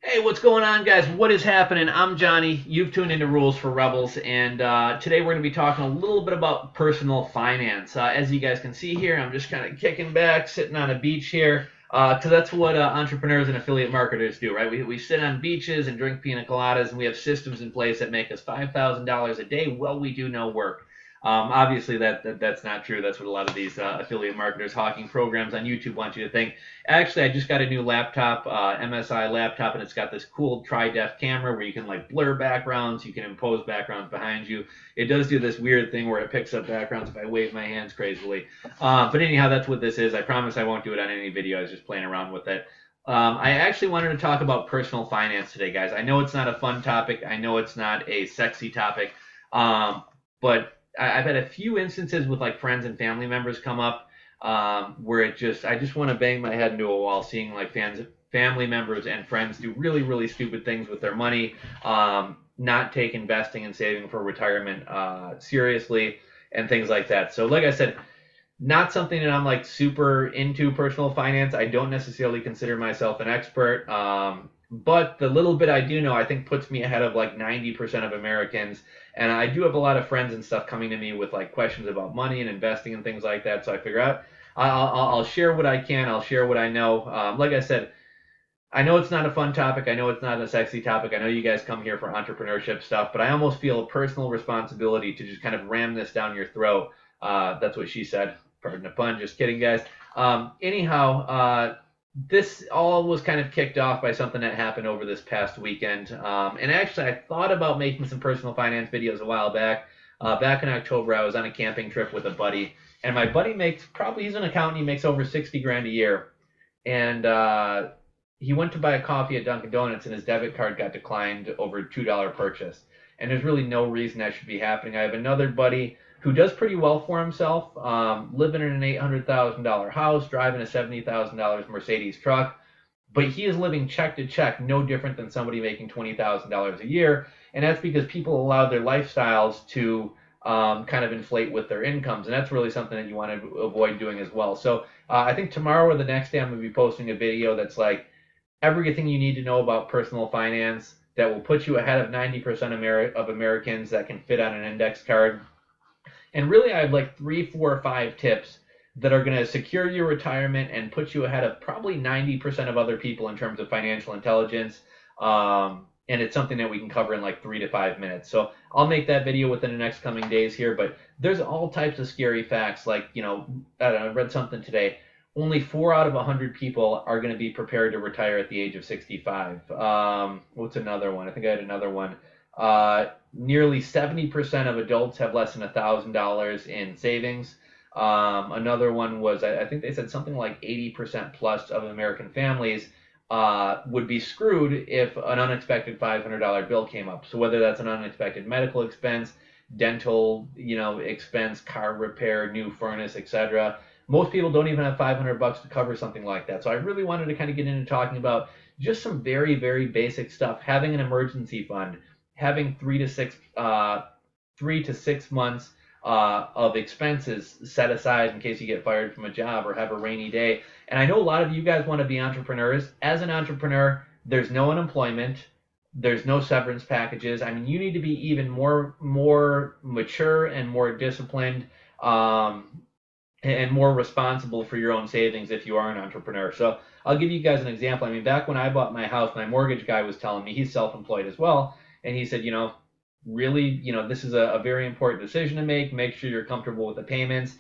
Hey, what's going on, guys? What is happening? I'm Johnny. You've tuned into Rules for Rebels, and today we're going to be talking a little bit about personal finance. As you guys can see here, I'm just kind of kicking back, sitting on a beach here, because that's what entrepreneurs and affiliate marketers do, right? We sit on beaches and drink pina coladas, and we have systems in place that make us $5,000 a day while we do no work. Obviously, that's not true. That's what a lot of these affiliate marketers hawking programs on YouTube want you to think. Actually, I just got a new laptop, MSI laptop, and it's got this cool tri-def camera where you can like blur backgrounds, you can impose backgrounds behind you. It does do this weird thing where it picks up backgrounds if I wave my hands crazily. But anyhow, that's what this is. I promise I won't do it on any video. I was just playing around with it. I actually wanted to talk about personal finance today, guys. I know it's not a fun topic. I know it's not a sexy topic. But I've had a few instances with like friends and family members come up where I just want to bang my head into a wall seeing like family members and friends do really, really stupid things with their money, not take investing and saving for retirement seriously, and things like that. So, like I said, not something that I'm like super into personal finance. I don't necessarily consider myself an expert. But the little bit I do know, I think puts me ahead of like 90% of Americans. And I do have a lot of friends and stuff coming to me with like questions about money and investing and things like that. So I figure out I'll share what I can. I'll share what I know. Like I said, I know it's not a fun topic. I know it's not a sexy topic. I know you guys come here for entrepreneurship stuff, but I almost feel a personal responsibility to just kind of ram this down your throat. That's what she said. Pardon the pun. Just kidding, guys. Anyhow, this all was kind of kicked off by something that happened over this past weekend. And actually, I thought about making some personal finance videos a while back. Back in October, I was on a camping trip with a buddy, and my buddy he's an accountant. He makes over 60 grand a year, and he went to buy a coffee at Dunkin' Donuts, and his debit card got declined over a $2 purchase. And there's really no reason that should be happening. I have another buddy who does pretty well for himself, living in an $800,000 house, driving a $70,000 Mercedes truck, but he is living check to check, no different than somebody making $20,000 a year, and that's because people allow their lifestyles to kind of inflate with their incomes, and that's really something that you want to avoid doing as well. So I think tomorrow or the next day I'm going to be posting a video that's like everything you need to know about personal finance that will put you ahead of 90% of Americans that can fit on an index card. And really, I have like 3, 4, 5 tips that are going to secure your retirement and put you ahead of probably 90% of other people in terms of financial intelligence. And it's something that we can cover in like 3 to 5 minutes. So I'll make that video within the next coming days here. But there's all types of scary facts. Like, I don't know, I read something today. Only 4 out of 100 people are going to be prepared to retire at the age of 65. What's another one? I think I had another one. Nearly 70% of adults have less than $1,000 in savings. Another one was, I think they said something like 80% plus of American families would be screwed if an unexpected $500 bill came up. So whether that's an unexpected medical expense, dental, expense, car repair, new furnace, etc. Most people don't even have $500 to cover something like that. So I really wanted to kind of get into talking about just some very, very basic stuff. Having an emergency fund, having 3 to 6 months of expenses set aside in case you get fired from a job or have a rainy day. And I know a lot of you guys want to be entrepreneurs. As an entrepreneur, there's no unemployment, there's no severance packages. I mean, you need to be even more mature and more disciplined. And more responsible for your own savings if you are an entrepreneur. So I'll give you guys an example. I mean, back when I bought my house, my mortgage guy was telling me, he's self-employed as well, and he said, really, this is a very important decision to make. Make sure you're comfortable with the payments.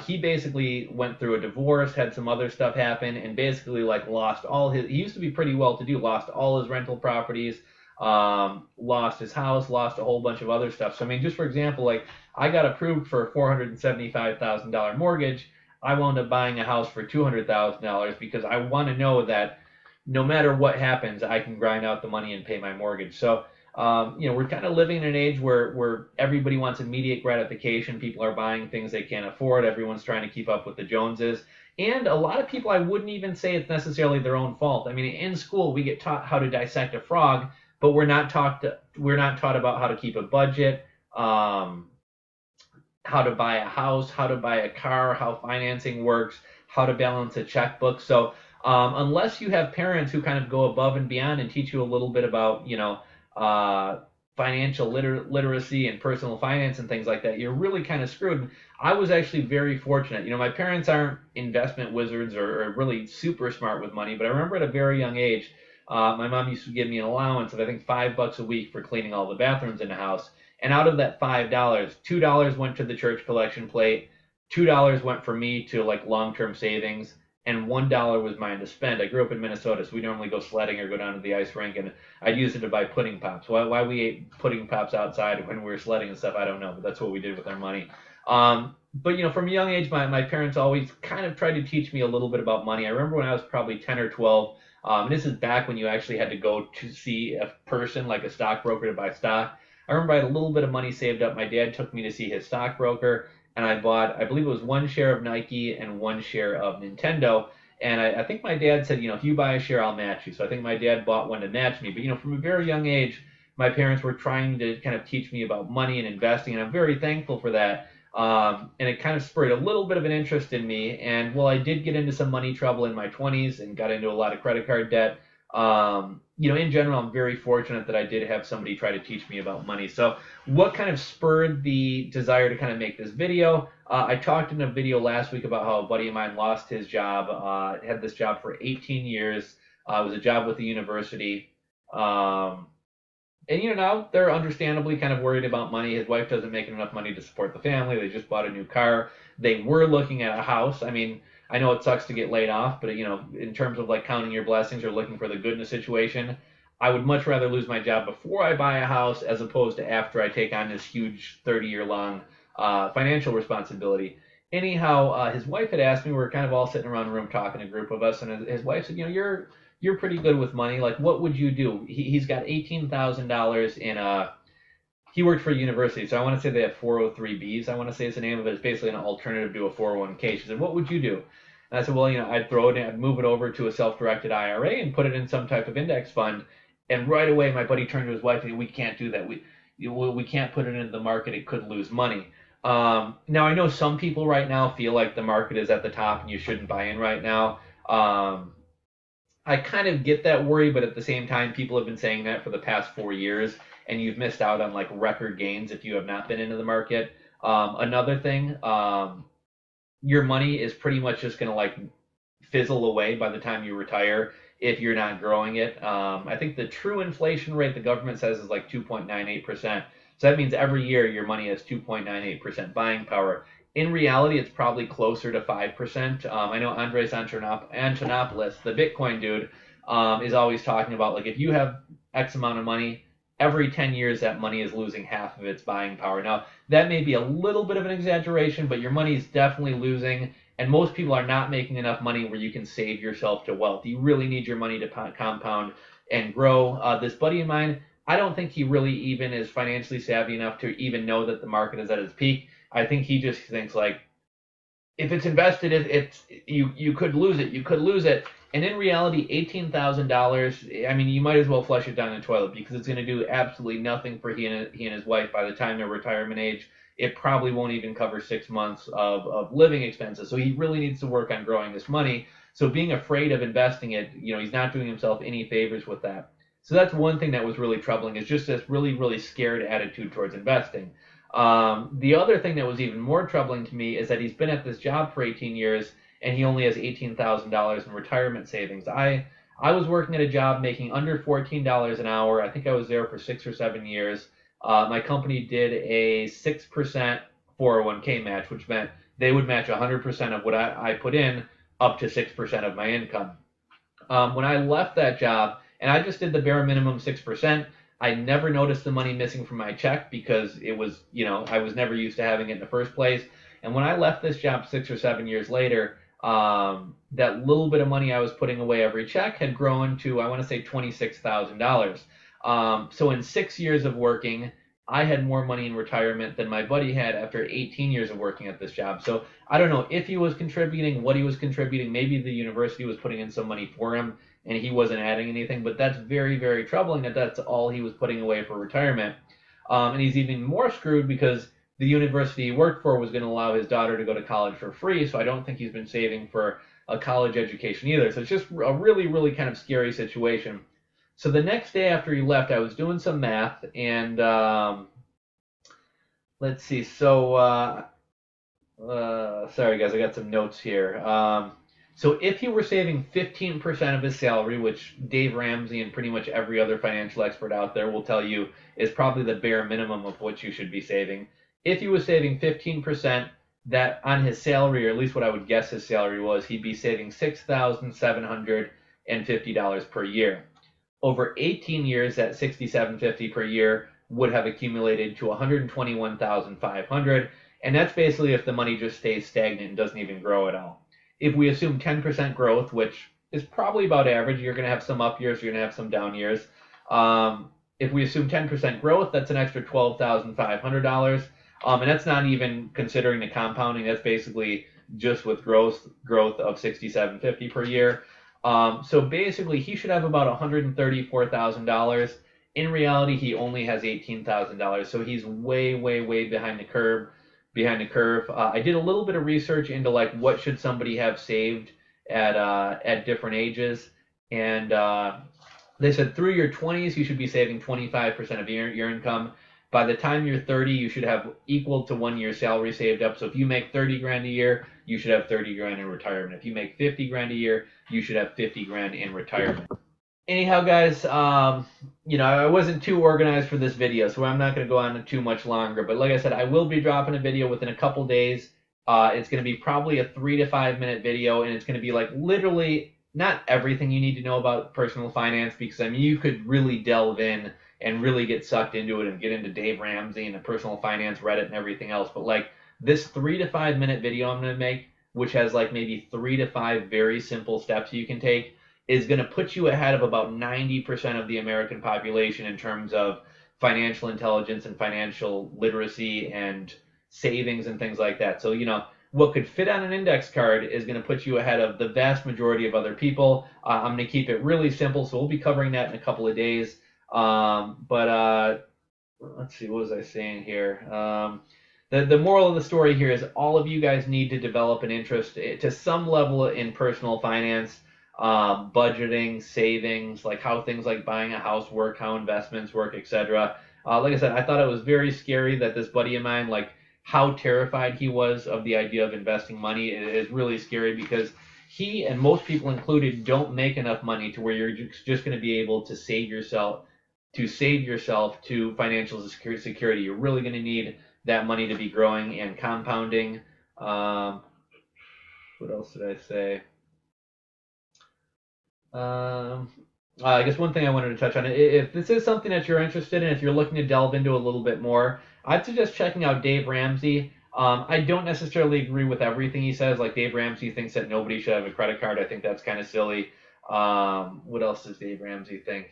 He basically went through a divorce, had some other stuff happen, and basically like lost all his. He used to be pretty well to do, lost all his rental properties, lost his house, lost a whole bunch of other stuff. So I mean, just for example, like I got approved for a $475,000 mortgage. I wound up buying a house for $200,000 because I want to know that no matter what happens, I can grind out the money and pay my mortgage. So we're kind of living in an age where everybody wants immediate gratification. People are buying things they can't afford. Everyone's trying to keep up with the Joneses. And a lot of people, I wouldn't even say it's necessarily their own fault. I mean, in school, we get taught how to dissect a frog, but we're not taught about how to keep a budget, how to buy a house, how to buy a car, how financing works, how to balance a checkbook. So Unless you have parents who kind of go above and beyond and teach you a little bit about, uh, financial literacy and personal finance and things like that, you're really kind of screwed. I was actually very fortunate. My parents aren't investment wizards or really super smart with money, but I remember at a very young age, my mom used to give me an allowance of I think $5 a week for cleaning all the bathrooms in the house. And out of that $5, $2 went to the church collection plate, $2 went for me to like long-term savings, and $1 was mine to spend. I grew up in Minnesota, so we normally go sledding or go down to the ice rink, and I'd use it to buy pudding pops. Why we ate pudding pops outside when we were sledding and stuff, I don't know, but that's what we did with our money. But from a young age, my parents always kind of tried to teach me a little bit about money. I remember when I was probably 10 or 12, and this is back when you actually had to go to see a person like a stockbroker to buy stock. I remember I had a little bit of money saved up. My dad took me to see his stockbroker, and I bought, I believe it was one share of Nike and one share of Nintendo. And I think my dad said, if you buy a share, I'll match you. So I think my dad bought one to match me. But, from a very young age, my parents were trying to kind of teach me about money and investing, and I'm very thankful for that. And it kind of spurred a little bit of an interest in me. And while I did get into some money trouble in my 20s and got into a lot of credit card debt, in general, I'm very fortunate that I did have somebody try to teach me about money. So what kind of spurred the desire to kind of make this video? I talked in a video last week about how a buddy of mine lost his job, had this job for 18 years. It was a job with the university. And now they're understandably kind of worried about money. His wife doesn't make enough money to support the family. They just bought a new car. They were looking at a house. I mean, I know it sucks to get laid off, but in terms of like counting your blessings or looking for the good in a situation, I would much rather lose my job before I buy a house as opposed to after I take on this huge 30-year long financial responsibility. Anyhow, his wife had asked me. We were kind of all sitting around a room talking, a group of us, and his wife said, you're pretty good with money. Like, what would you do? He's got $18,000 in he worked for a university, so I want to say they have 403Bs. I want to say is the name of it. It's basically an alternative to a 401k. She said, what would you do? And I said, well, I'd throw it in, I'd move it over to a self-directed IRA and put it in some type of index fund. And right away, my buddy turned to his wife and said, we can't do that. We can't put it into the market. It could lose money. Now, I know some people right now feel like the market is at the top and you shouldn't buy in right now. I kind of get that worry, but at the same time, people have been saying that for the past 4 years, and you've missed out on like record gains if you have not been into the market. Another thing, your money is pretty much just going to like fizzle away by the time you retire if you're not growing it. I think the true inflation rate the government says is like 2.98%. So that means every year your money has 2.98% buying power. In reality, it's probably closer to 5%. I know Andres Antonopoulos, the Bitcoin dude, is always talking about like if you have X amount of money, every 10 years that money is losing half of its buying power. Now, that may be a little bit of an exaggeration, but your money is definitely losing, and most people are not making enough money where you can save yourself to wealth. You really need your money to compound and grow. This buddy of mine, I don't think he really even is financially savvy enough to even know that the market is at its peak. I think he just thinks like, if it's invested, you could lose it. You could lose it. And in reality, $18,000. I mean, you might as well flush it down the toilet because it's going to do absolutely nothing for he and his wife by the time they're retirement age. It probably won't even cover 6 months of living expenses. So he really needs to work on growing this money. So being afraid of investing it, he's not doing himself any favors with that. So that's one thing that was really troubling, is just this really, really scared attitude towards investing. The other thing that was even more troubling to me is that he's been at this job for 18 years and he only has $18,000 in retirement savings. I was working at a job making under $14 an hour. I think I was there for 6 or 7 years. My company did a 6% 401k match, which meant they would match 100% of what I put in up to 6% of my income. When I left that job, and I just did the bare minimum 6%, I never noticed the money missing from my check because it was, I was never used to having it in the first place. And when I left this job 6 or 7 years later, that little bit of money I was putting away every check had grown to, I want to say, $26,000. So in 6 years of working, I had more money in retirement than my buddy had after 18 years of working at this job. So I don't know if he was contributing, what he was contributing. Maybe the university was putting in some money for him and he wasn't adding anything, but that's very, very troubling that that's all he was putting away for retirement. And he's even more screwed because the university he worked for was going to allow his daughter to go to college for free, so I don't think he's been saving for a college education either. So it's just a really, really kind of scary situation. So the next day after he left, I was doing some math, and let's see. So sorry guys, I got some notes here. So if he were saving 15% of his salary, which Dave Ramsey and pretty much every other financial expert out there will tell you is probably the bare minimum of what you should be saving. If he was saving 15%, that on his salary, or at least what I would guess his salary was, he'd be saving $6,750 per year. Over 18 years, that $6,750 per year would have accumulated to $121,500, and that's basically if the money just stays stagnant and doesn't even grow at all. If we assume 10% growth, which is probably about average, you're going to have some up years, you're going to have some down years. If we assume 10% growth, that's an extra $12,500. And that's not even considering the compounding. That's basically just with growth of $6,750 per year. So basically, he should have about $134,000. In reality, he only has $18,000. So he's way, way, way behind the curve. I did a little bit of research into like what should somebody have saved at different ages, and they said through your 20s you should be saving 25% of your income. By the time you're 30, you should have equal to 1 year's salary saved up. So if you make 30 grand a year, you should have 30 grand in retirement. If you make 50 grand a year, you should have 50 grand in retirement. Anyhow, guys, I wasn't too organized for this video, so I'm not going to go on too much longer. But like I said, I will be dropping a video within a couple days. It's going to be probably a 3 to 5 minute video, and it's going to be like literally not everything you need to know about personal finance, because I mean you could really delve in and really get sucked into it and get into Dave Ramsey and the personal finance Reddit and everything else. But like this 3 to 5 minute video I'm going to make, which has like maybe 3 to 5 very simple steps you can take, is going to put you ahead of about 90% of the American population in terms of financial intelligence and financial literacy and savings and things like that. So, what could fit on an index card is going to put you ahead of the vast majority of other people. I'm going to keep it really simple, so we'll be covering that in a couple of days. But let's see, what was I saying here? The moral of the story here is all of you guys need to develop an interest to some level in personal finance. Budgeting, savings, like how things like buying a house work, how investments work, etc. Like I said, I thought it was very scary that this buddy of mine, like how terrified he was of the idea of investing money. It is really scary because he and most people included don't make enough money to where you're just going to be able to save yourself to financial security. You're really going to need that money to be growing and compounding. What else did I say? I guess one thing I wanted to touch on, if this is something that you're interested in, if you're looking to delve into a little bit more, I'd suggest checking out Dave Ramsey. I don't necessarily agree with everything he says. Like Dave Ramsey thinks that nobody should have a credit card. I think that's kind of silly. What else does Dave Ramsey think?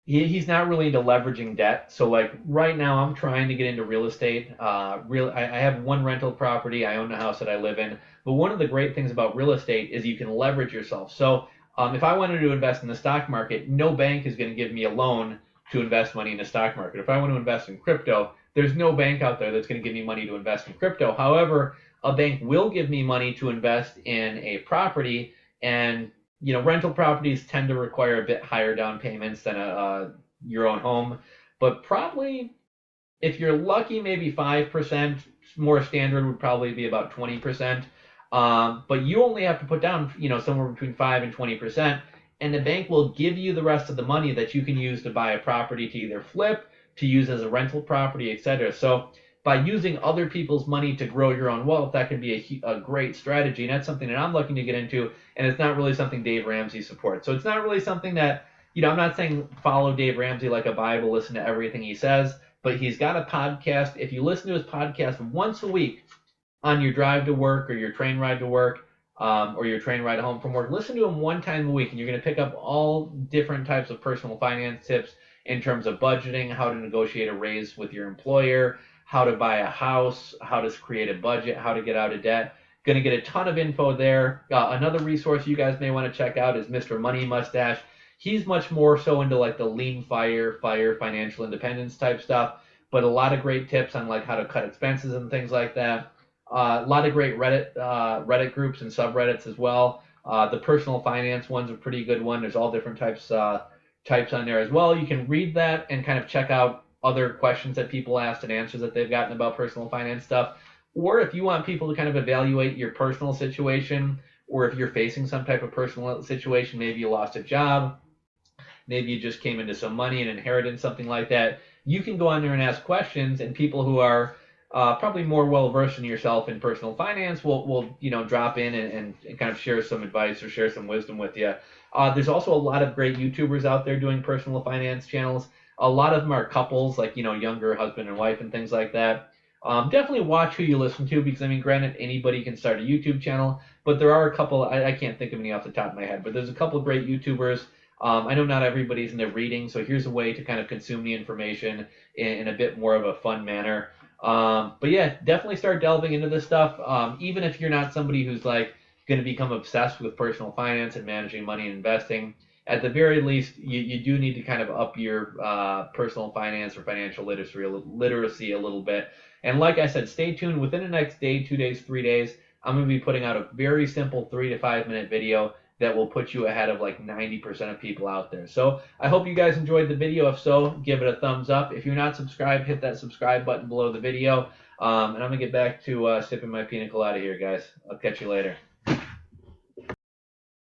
He's not really into leveraging debt. So like right now I'm trying to get into real estate. I have one rental property. I own the house that I live in. But one of the great things about real estate is you can leverage yourself. So if I wanted to invest in the stock market, no bank is going to give me a loan to invest money in the stock market. If I want to invest in crypto, there's no bank out there that's going to give me money to invest in crypto. However, a bank will give me money to invest in a property, and rental properties tend to require a bit higher down payments than your own home. But probably, if you're lucky, maybe 5%. More standard would probably be about 20%. But you only have to put down, somewhere between 5 and 20%, and the bank will give you the rest of the money that you can use to buy a property to either flip, to use as a rental property, etc. So by using other people's money to grow your own wealth, that can be a great strategy, and that's something that I'm looking to get into, and it's not really something Dave Ramsey supports. So it's not really something that, I'm not saying follow Dave Ramsey like a Bible, listen to everything he says, but he's got a podcast. If you listen to his podcast once a week, on your drive to work or your train ride to work or your train ride home from work, listen to him one time a week, and you're going to pick up all different types of personal finance tips in terms of budgeting, how to negotiate a raise with your employer, how to buy a house, how to create a budget, how to get out of debt. Going to get a ton of info there. Another resource you guys may want to check out is Mr. Money Mustache. He's much more so into like the lean fire financial independence type stuff, but a lot of great tips on like how to cut expenses and things like that. A lot of great Reddit groups and subreddits as well. The personal finance one's a pretty good one. There's all different types on there as well. You can read that and kind of check out other questions that people asked and answers that they've gotten about personal finance stuff. Or if you want people to kind of evaluate your personal situation, or if you're facing some type of personal situation, maybe you lost a job, maybe you just came into some money and inherited something like that, you can go on there and ask questions, and people who are probably more well versed than yourself in personal finance will drop in and kind of share some advice or share some wisdom with you. There's also a lot of great YouTubers out there doing personal finance channels. A lot of them are couples, like younger husband and wife and things like that. Definitely watch who you listen to, because I mean, granted, anybody can start a YouTube channel, but there are a couple. I can't think of any off the top of my head, but there's a couple of great YouTubers. I know not everybody's into reading, so here's a way to kind of consume the information in a bit more of a fun manner. But yeah, definitely start delving into this stuff. Even if you're not somebody who's like going to become obsessed with personal finance and managing money and investing, at the very least, you do need to kind of up your personal finance or financial literacy a little bit. And like I said, stay tuned. Within the next day, 2 days, 3 days, I'm going to be putting out a very simple 3 to 5 minute video that will put you ahead of like 90% of people out there. So I hope you guys enjoyed the video. If so, give it a thumbs up. If you're not subscribed, hit that subscribe button below the video. And I'm going to get back to sipping my pina colada here, guys. I'll catch you later.